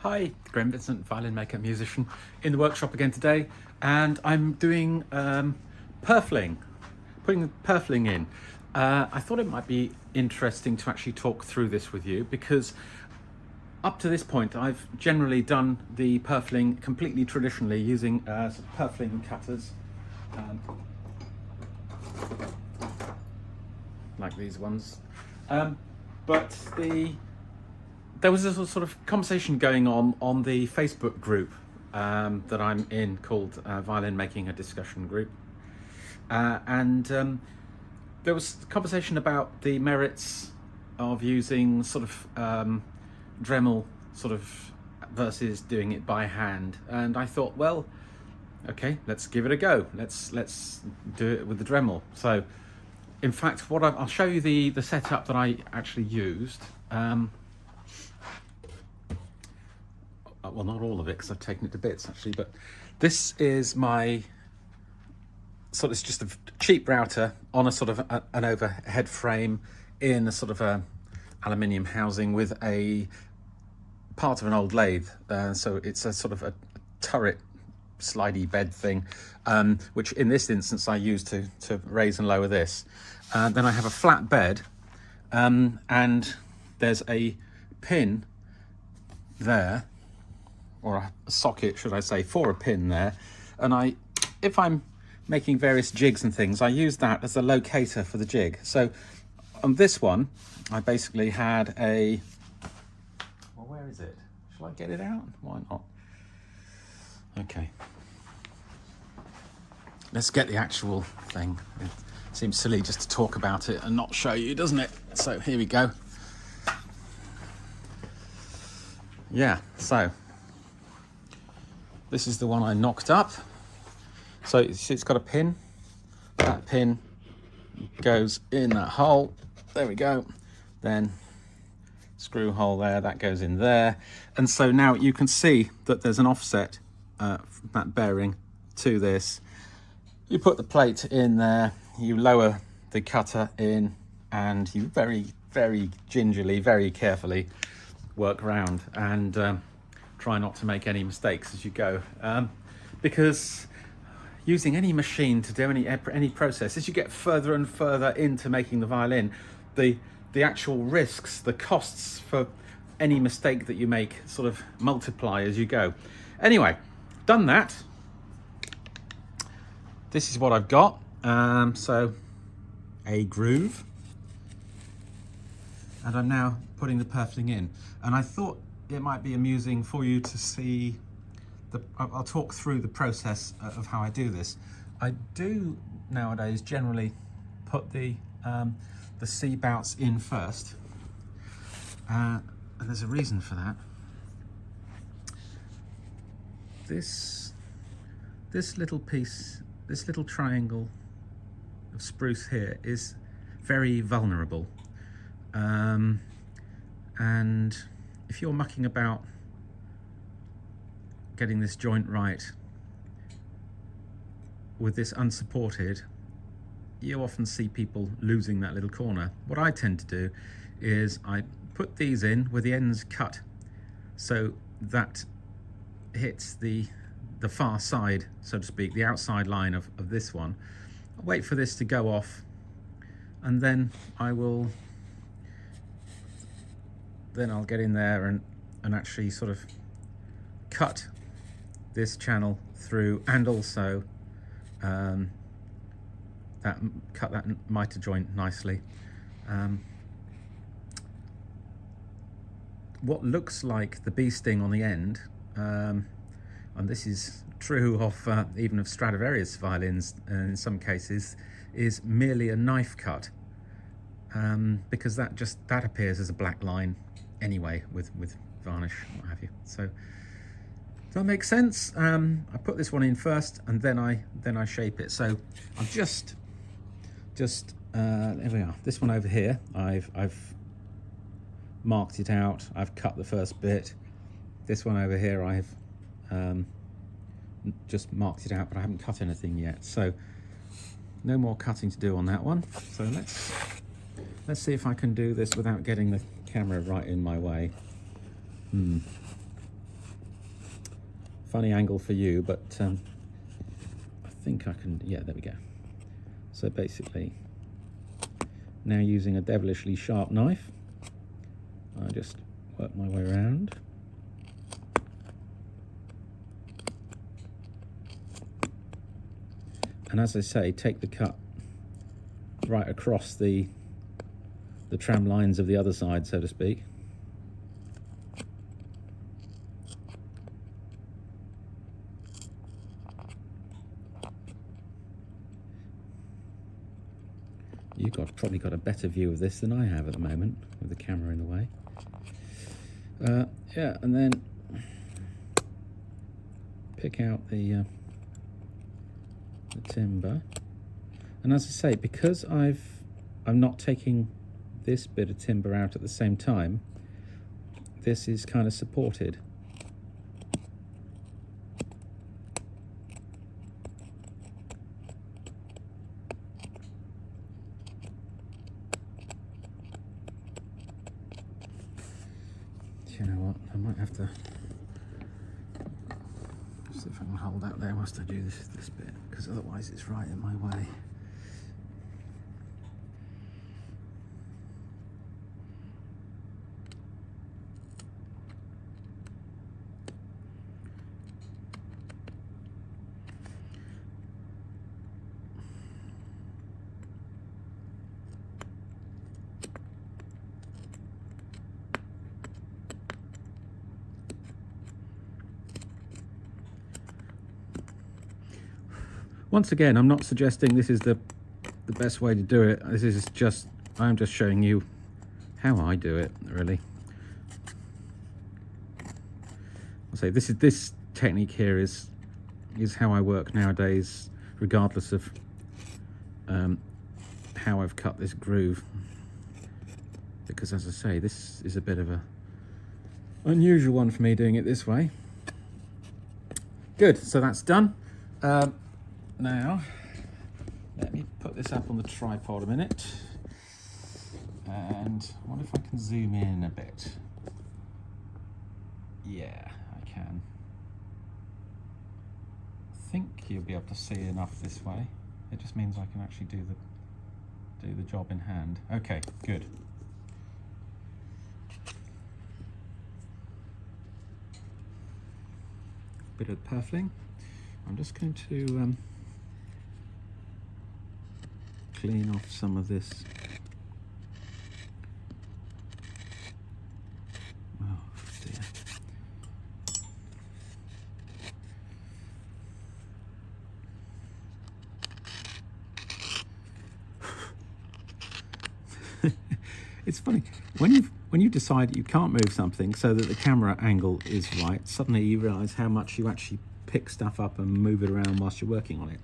Hi, Graham Vincent, Violinmaker, musician, in the workshop again today, and I'm doing purfling, putting the purfling in. I thought it might be interesting to actually talk through this with you because up to this point I've generally done the purfling completely traditionally using purfling cutters, like these ones, but there was a sort of conversation going on the Facebook group that I'm in called Violinmaking, a discussion group. And there was conversation about the merits of using sort of Dremel sort of versus doing it by hand. And I thought, well, okay, let's give it a go. Let's do it with the Dremel. So in fact, I'll show you the setup that I actually used. Well, not all of it because I've taken it to bits actually, but this is my it's just a cheap router on a sort of an overhead frame in a sort of a aluminium housing with a part of an old lathe. So it's a sort of a turret slidey bed thing, which in this instance I use to raise and lower this. Then I have a flat bed, and there's a pin there, or a socket should I say, for a pin there, and if I'm making various jigs and things, I use that as a locator for the jig. So on this one I basically had well, where is it? Shall I get it out? Why not? Okay, let's get the actual thing. It seems silly just to talk about it and not show you, doesn't it? So here we go. Yeah, so this is the one I knocked up. So it's got a pin. That pin goes in that hole. There we go. Then screw hole there, that goes in there. And so now you can see that there's an offset, that bearing to this. You put the plate in there, you lower the cutter in, and you very, very gingerly, very carefully work round and try not to make any mistakes as you go, because using any machine to do any process, as you get further and further into making the violin, the actual risks, the costs for any mistake that you make sort of multiply as you go. Anyway, done that. This is what I've got. So a groove, and I'm now putting the purfling in, and I thought it might be amusing for you to see I'll talk through the process of how I do this. I do nowadays generally put the C bouts in first, and there's a reason for that. This little piece, this little triangle of spruce here is very vulnerable, and if you're mucking about getting this joint right with this unsupported, you often see people losing that little corner. What I tend to do is I put these in with the ends cut so that hits the far side, so to speak, the outside line of this one. I'll wait for this to go off, and then I'll get in there and actually sort of cut this channel through, and also cut that mitre joint nicely. What looks like the bee sting on the end, and this is true of even of Stradivarius violins in some cases, is merely a knife cut, because that appears as a black line anyway with varnish and what have you. So does that make sense? I put this one in first, and then I shape it. So I've just there we are. This one over here, I've marked it out. I've cut the first bit. This one over here, I've just marked it out, but I haven't cut anything yet. So no more cutting to do on that one. So let's see if I can do this without getting the camera right in my way. funny angle for you, but I think I can, yeah, there we go. So basically, now using a devilishly sharp knife, I just work my way around. And as I say, take the cut right across the tram lines of the other side, so to speak. You've probably got a better view of this than I have at the moment, with the camera in the way. Yeah, and then pick out the timber. And as I say, because I'm not taking this bit of timber out at the same time, this is kind of supported. You know what, I might have to see if I can hold that there whilst I do this bit, because otherwise it's right in my way. Once again, I'm not suggesting this is the best way to do it. This is just, I'm just showing you how I do it, really. I'll say this technique here is how I work nowadays, regardless of how I've cut this groove. Because as I say, this is a bit of a unusual one for me, doing it this way. Good, so that's done. Now, let me put this up on the tripod a minute. And I wonder if I can zoom in a bit. Yeah, I can. I think you'll be able to see enough this way. It just means I can actually do the job in hand. Okay, good. Bit of purfling. I'm just going to clean off some of this. Oh dear. It's funny when you decide you can't move something so that the camera angle is right, suddenly you realize how much you actually pick stuff up and move it around whilst you're working on it.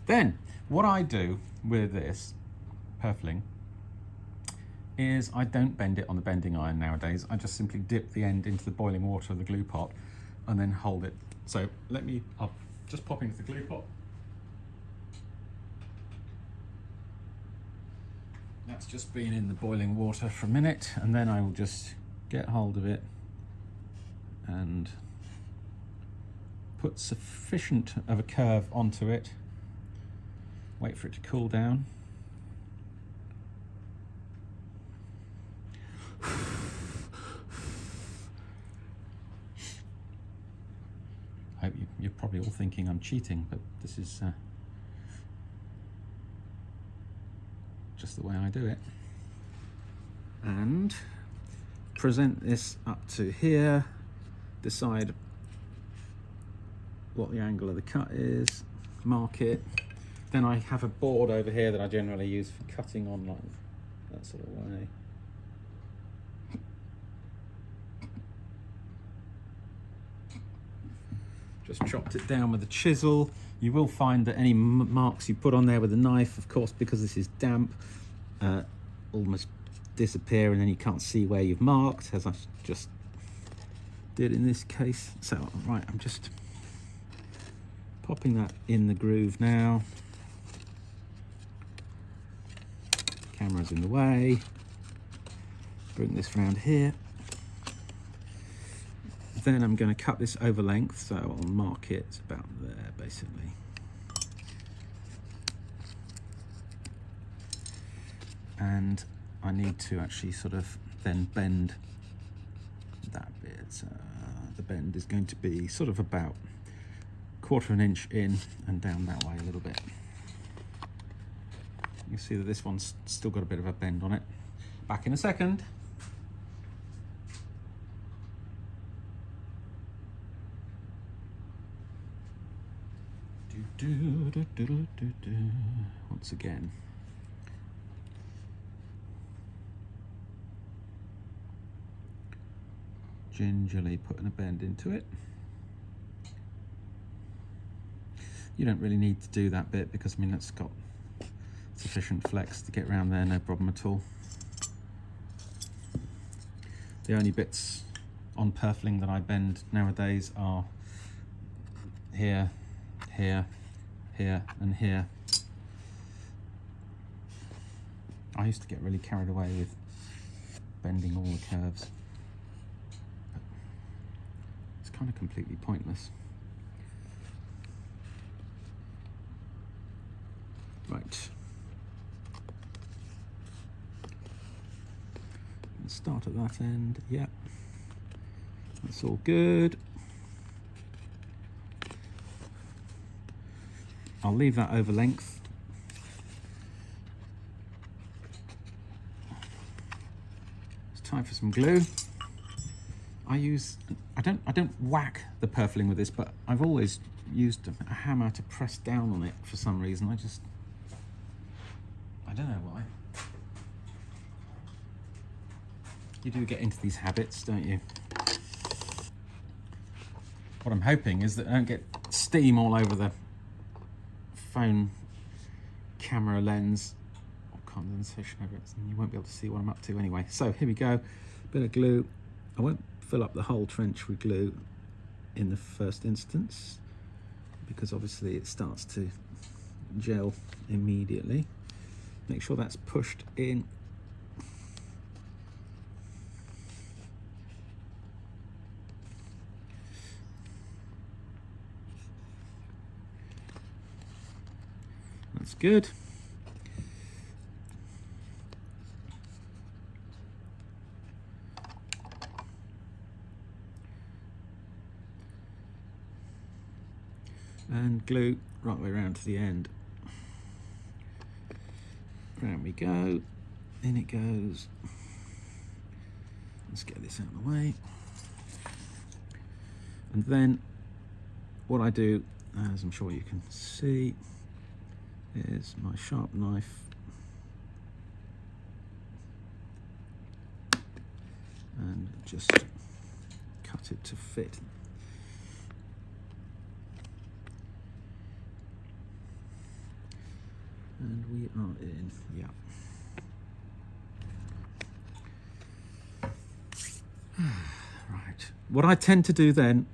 Then what I do with this purfling is I don't bend it on the bending iron nowadays. I just simply dip the end into the boiling water of the glue pot and then hold it. So I'll just pop into the glue pot. That's just been in the boiling water for a minute, and then I will just get hold of it and put sufficient of a curve onto it, wait for it to cool down. I hope you're probably all thinking I'm cheating, but this is just the way I do it. And present this up to here, decide what the angle of the cut is, mark it. Then I have a board over here that I generally use for cutting on, like that sort of way. Just chopped it down with a chisel. You will find that any marks you put on there with a knife, of course, because this is damp, almost disappear, and then you can't see where you've marked, as I just did in this case. So, right, I'm just popping that in the groove now. Camera's in the way. Bring this round here. then I'm going to cut this over length, so I'll mark it about there basically. And I need to actually sort of then bend that bit. The bend is going to be sort of about 1/4 inch in and down that way a little bit. You see that this one's still got a bit of a bend on it. Back in a second. Once again. Gingerly putting a bend into it. You don't really need to do that bit because I mean it's got sufficient flex to get around there, no problem at all. The only bits on purfling that I bend nowadays are here, here, here and here. I used to get really carried away with bending all the curves. It's kind of completely pointless. Right. Start at that end, yeah. That's all good. I'll leave that over length. It's time for some glue. I don't whack the purfling with this, but I've always used a hammer to press down on it for some reason. I don't know why. You do get into these habits, don't you? What I'm hoping is that I don't get steam all over the phone camera lens or condensation over it, and you won't be able to see what I'm up to anyway. So here we go, bit of glue. I won't fill up the whole trench with glue in the first instance because obviously it starts to gel immediately. Make sure that's pushed in. That's good. And glue right the way around to the end. Round we go, in it goes. Let's get this out of the way. And then what I do, as I'm sure you can see, is my sharp knife and just cut it to fit. And we are in, yeah. Right. What I tend to do then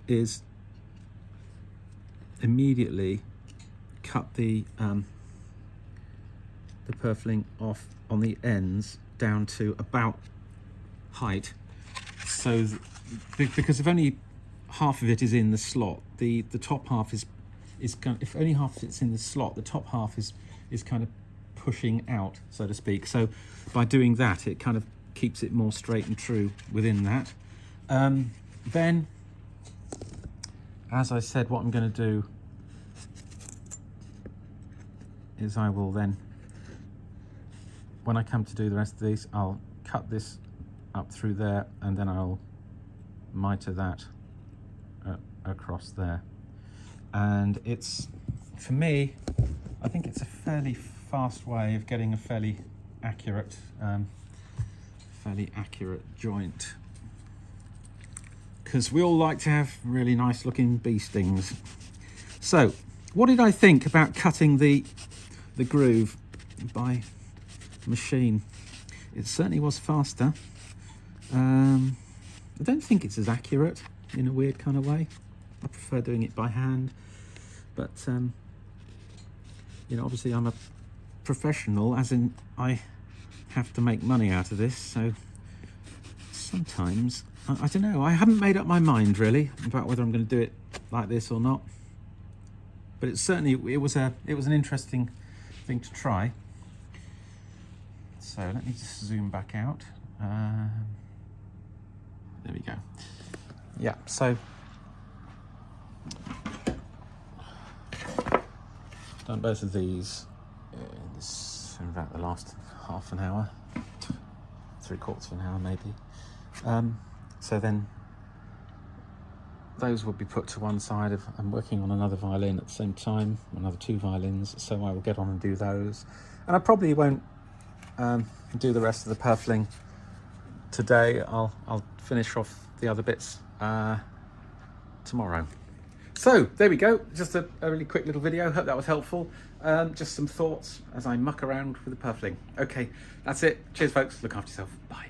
is immediately cut the purfling off on the ends down to about height. So because if only half of it is in the slot, the top half is kind of, if only half of it's in the slot, the top half is kind of pushing out, so to speak. So by doing that, it kind of keeps it more straight and true within that. Then, as I said, what I'm going to do is I will then, when I come to do the rest of these, I'll cut this up through there and then I'll mitre that across there. And it's, for me, I think it's a fairly fast way of getting a fairly accurate joint, because we all like to have really nice looking bee stings. So what did I think about cutting the groove by machine? It certainly was faster. I don't think it's as accurate in a weird kind of way. I prefer doing it by hand, but you know, obviously I'm a professional, as in I have to make money out of this, so sometimes I don't know. I haven't made up my mind really about whether I'm going to do it like this or not. But it's certainly it was an interesting thing to try. So let me just zoom back out. There we go. Yeah. So done both of these in about the last half an hour, 3/4 of an hour maybe. So then those will be put to one side. I'm working on another violin at the same time, another 2 violins, so I will get on and do those. And I probably won't do the rest of the purfling today. I'll finish off the other bits tomorrow. So there we go, just a really quick little video. Hope that was helpful. Just some thoughts as I muck around with the purfling. Okay, that's it. Cheers folks, look after yourself, bye.